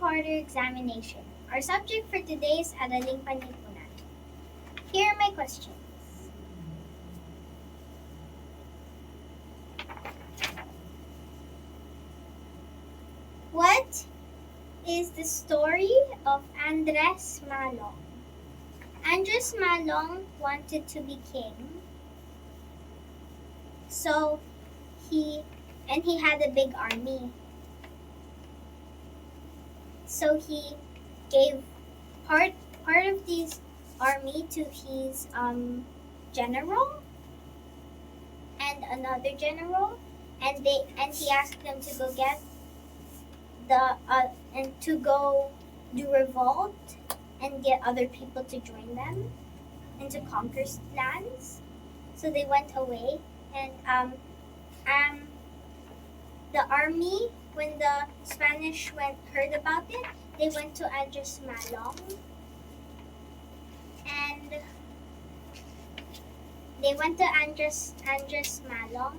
three-quarter examination. Our subject for today is Araling Panlipunan. Here are my questions. What is the story of Andres Malong? Andres Malong wanted to be king. So he had a big army. So he gave part of this army to his general and another general, and he asked them to go get and to go do revolt and get other people to join them and to conquer lands. So they went away, and the army, when the Spanish heard about it, they went to Andres Malong, and they went to Andres Malong,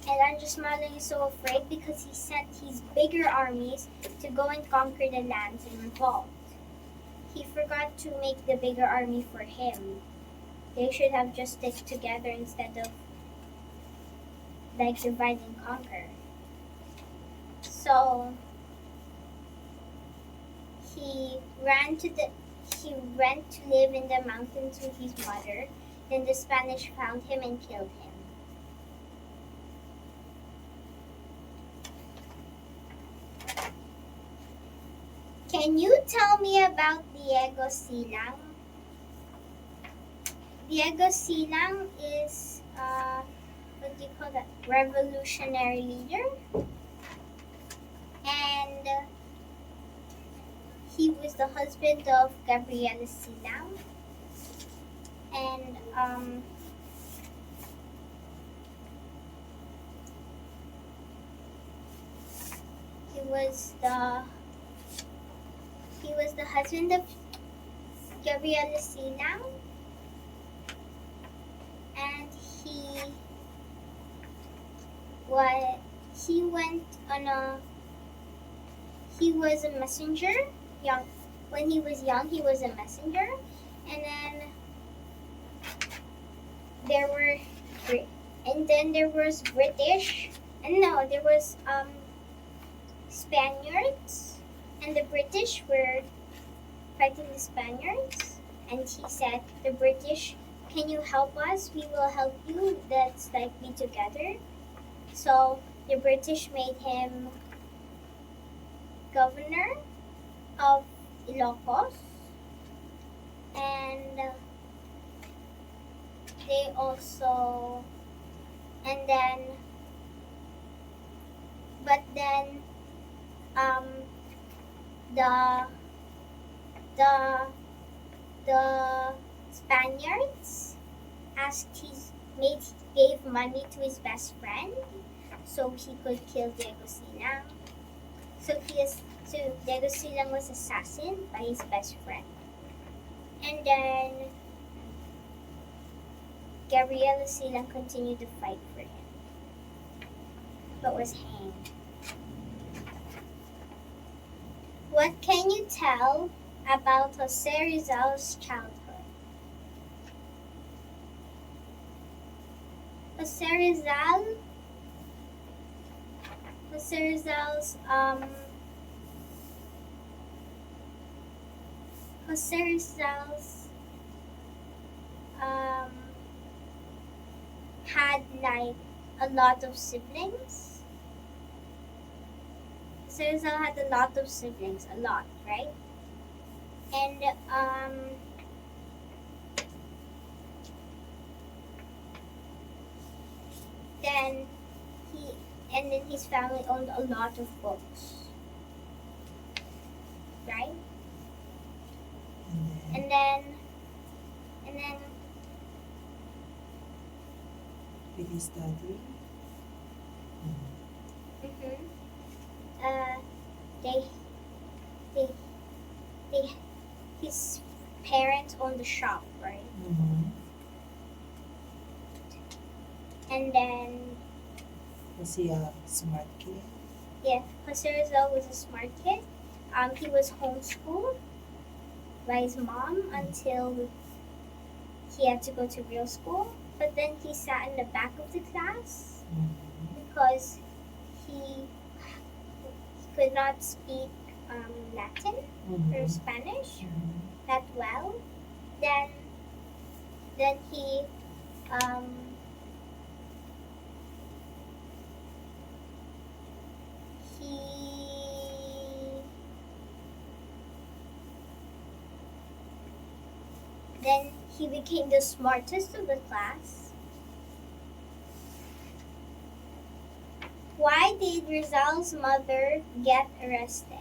and Andres Malong is so afraid because he sent his bigger armies to go and conquer the lands and revolt. He forgot to make the bigger army for him. They should have just stick together instead of like divide and conquer. So he went to live in the mountains with his mother. Then the Spanish found him and killed him. Can you tell me about Diego Silang? Diego Silang is what do you call that? Revolutionary leader. And he was the husband of Gabriela Silang. And he was the husband of Gabriela Silang, and he was a messenger. When he was young, he was a messenger, and then there was British, and no, there was Spaniards, and the British were fighting the Spaniards, and he said, the British, can you help us? We will help you. Let's be together. So the British made him governor of Ilocos, and they also, the Spaniards gave money to his best friend so he could kill Diego Silang. So Diego Silang was assassinated by his best friend. And then Gabriela Silang continued to fight for him, but was hanged. What can you tell about Jose Rizal's childhood? Jose Rizal's had a lot of siblings. Jose Rizal had a lot of siblings, a lot, right? And then his family owned a lot of books, right? And then did he study? His parents owned the shop, right? Mm-hmm. And then Was he a smart kid? yeah, Jose Rizal was a smart kid. he was homeschooled by his mom until he had to go to real school. But then he sat in the back of the class because he could not speak Latin or Spanish that well. Then he then he became the smartest of the class. Why did Rizal's mother get arrested?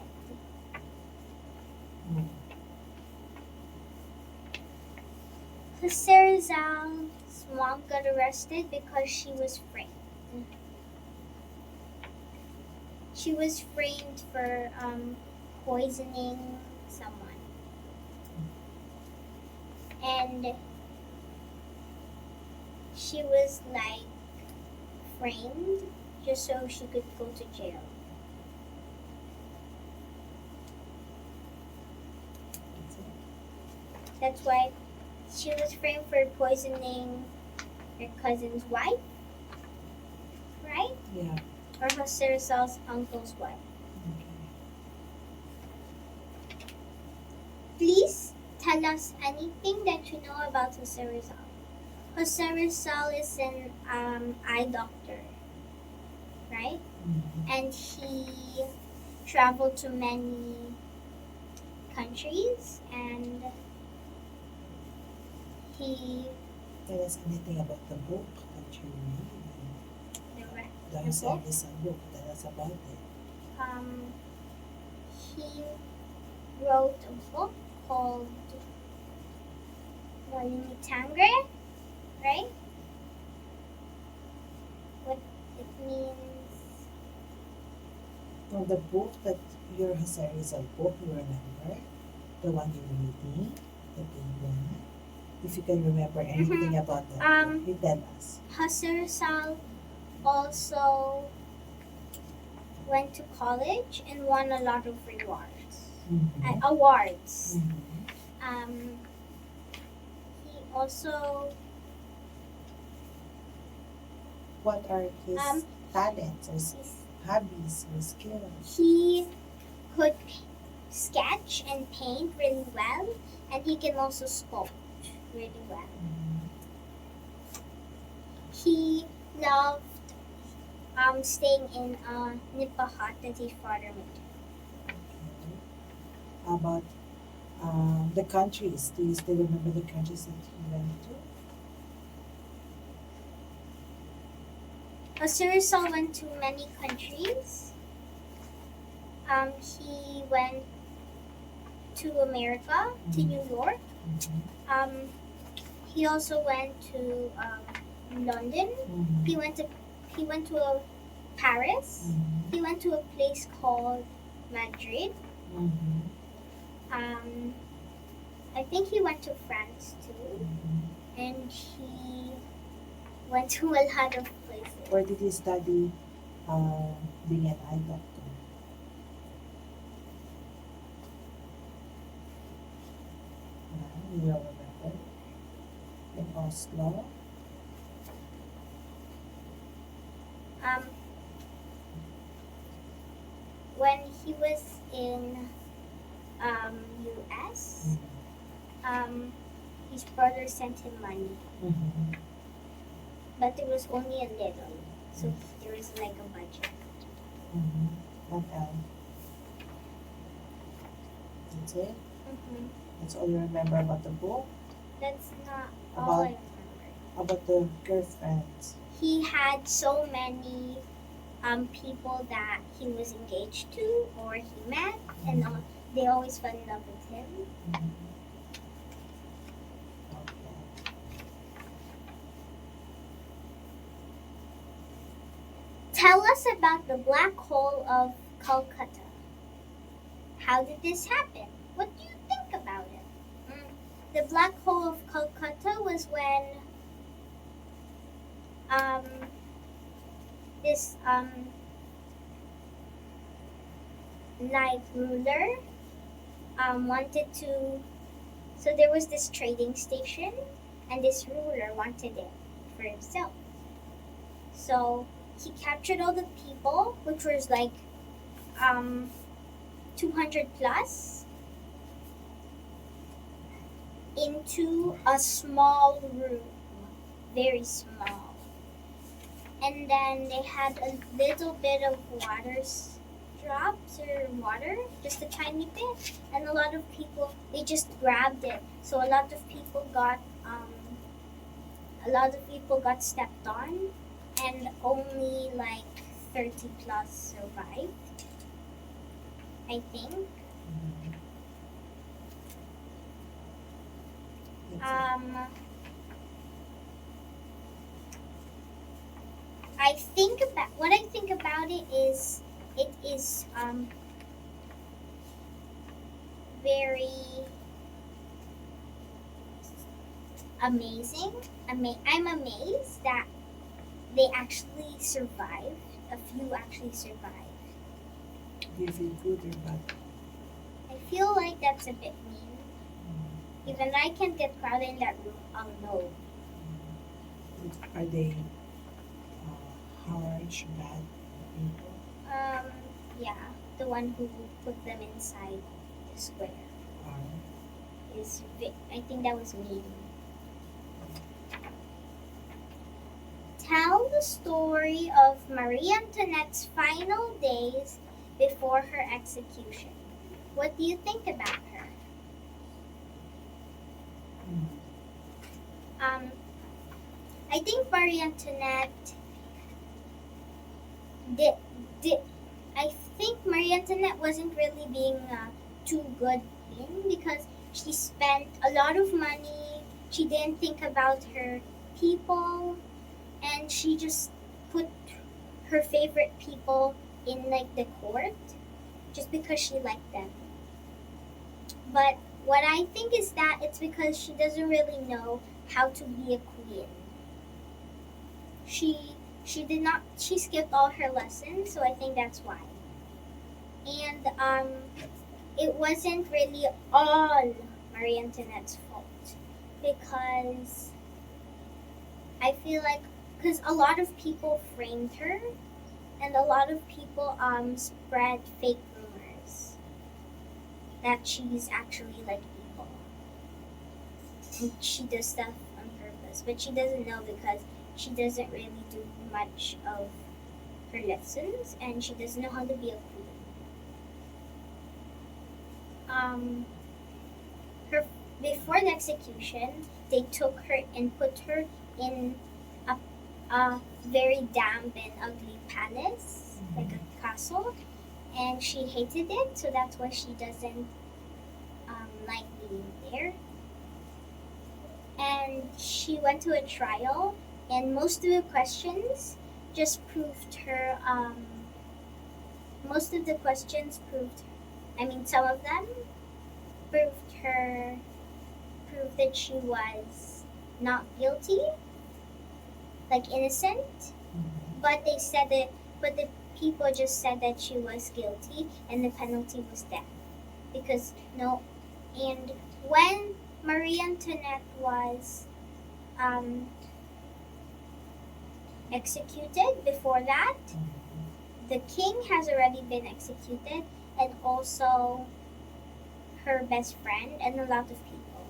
Jose Rizal's mom got arrested because she was framed. She was framed for poisoning someone. And she was like framed just so she could go to jail. That's why she was framed for poisoning her cousin's wife, right? Yeah. Or Jose Rizal's uncle's wife. Okay. Please tell us anything that you know about Jose Rizal. Jose Rizal is an eye doctor, right? And he traveled to many countries, and he Tell us anything about the book that you read. The Jose Rizal book. Tell us about it. He wrote a book called Tangre, right? What it means. From the book that your Jose Rizal book, you remember? The one you were reading, the big one. If you can remember anything about that, you tell us. Jose Rizal also went to college and won a lot of awards. He also. What are his talents or hobbies or skills? He could sketch and paint really well, and he can also sculpt really well. He loved staying in a nipa hut that his father made. Okay. How about the countries? Do you still remember the countries that he went to? Jose Rizal went to many countries. He went to America, to New York. He also went to London. He went to Paris. He went to a place called Madrid. I think he went to France too. And he went to a lot of places. Where did he study being an eye doctor? You don't remember? In Oslo? When he was in US, his brother sent him money, but it was only a little, so there was like a budget. What else? That's it? That's all you remember about the book? That's not all I remember. About the girlfriends? He had so many people that he was engaged to or he met, and they always fell in love with him. Okay. Tell us about the black hole of Calcutta. How did this happen? What do you think about it? The black hole of Calcutta was when ruler wanted to. So there was this trading station, and this ruler wanted it for himself. So he captured all the people, which was like 200 plus, into a small room, very small. And then they had a little bit of drops or water, just a tiny bit, and a lot of people, they just grabbed it. So a lot of people got stepped on, and only like 30 plus survived, I think. Mhm. That's What I think about it is very amazing. I'm amazed that they actually survived. A few actually survived. Do you feel good or bad? I feel like that's a bit mean. Mm. Even I can't get crowded in that room alone. Are they harsh, bad people? Yeah, the one who put them inside the square I think that was mean. Tell the story of Marie Antoinette's final days before her execution. What do you think about her? Mm. I think Marie Antoinette did. I think Marie Antoinette wasn't really being too good queen because she spent a lot of money. She didn't think about her people, and she just put her favorite people in like the court just because she liked them. But what I think is that it's because she doesn't really know how to be a queen. She skipped all her lessons, so I think that's why. And it wasn't really all Marie Antoinette's fault because I feel like because a lot of people framed her and a lot of people spread fake rumors that she's actually like evil and she does stuff on purpose, but she doesn't know because she doesn't really do much of her lessons and she doesn't know how to be a queen. Her before the execution, they took her and put her in a very damp and ugly palace, like a castle, and she hated it, so that's why she doesn't like being there. And she went to a trial, and most of the questions just proved her. Most of the questions proved. I mean, some of them proved that she was not guilty, like innocent. But they said that. But the people just said that she was guilty, and the penalty was death. Because no, and when Marie Antoinette was executed, before that, the king has already been executed, and also her best friend and a lot of people.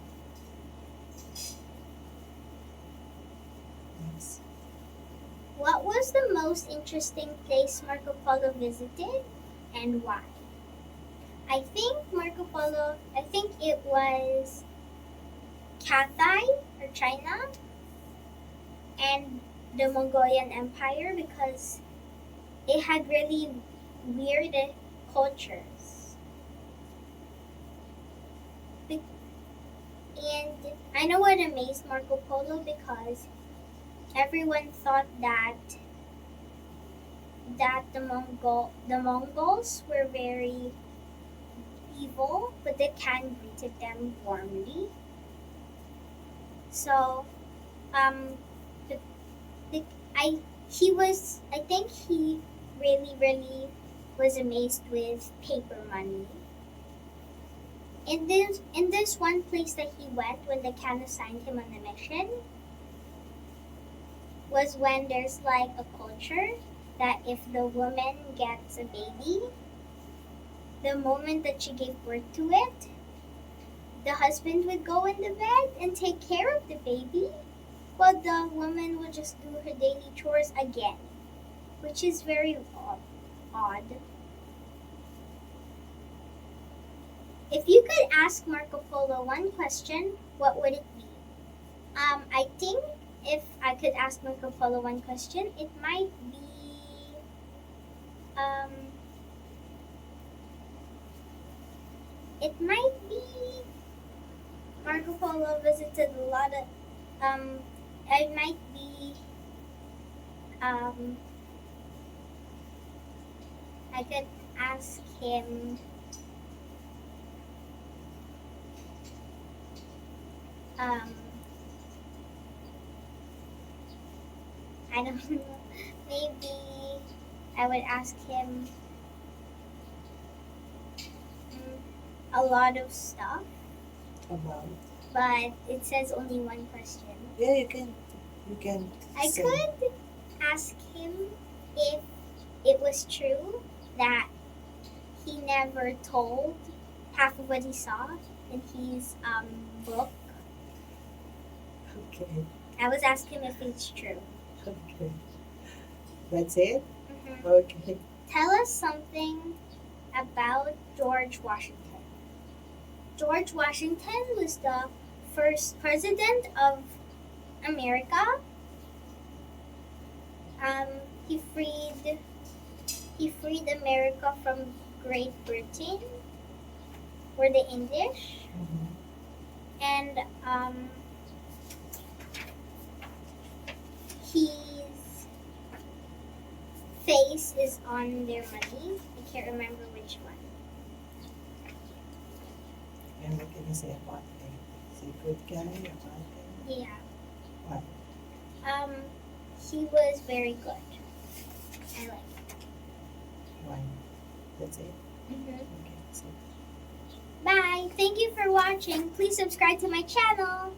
Yes. What was the most interesting place Marco Polo visited and why? I think it was Cathay or China and the Mongolian Empire because it had really weird cultures. And I know what amazed Marco Polo because everyone thought that the Mongols were very evil, but the Khan greeted them warmly. So, I think he really was amazed with paper money. In this one place that he went when the Khan assigned him on the mission was when there's like a culture that if the woman gets a baby, the moment that she gave birth to it, the husband would go in the bed and take care of the baby, while the woman would just do her daily chores again, which is very odd. If you could ask Marco Polo one question, what would it be? I think if I could ask Marco Polo one question, it might be, Marco Polo visited a lot of, it might be, I could ask him, I don't know, maybe I would ask him a lot of stuff, About. but it says only one question. Yeah, you can. I say. could ask him if it was true that he never told half of what he saw in his book. Okay. I was asking him if it's true. Okay. That's it? Mhm. Okay. Tell us something about George Washington. George Washington was the first president of America. He freed America from Great Britain or the English, Mhm. and his face is on their money. I can't remember which one. And what can you say about him? Is he a good guy or bad guy? Yeah. Why? He was very good. I like it. Why? That's it? Mm-hmm. Okay. So. Bye. Thank you for watching. Please subscribe to my channel.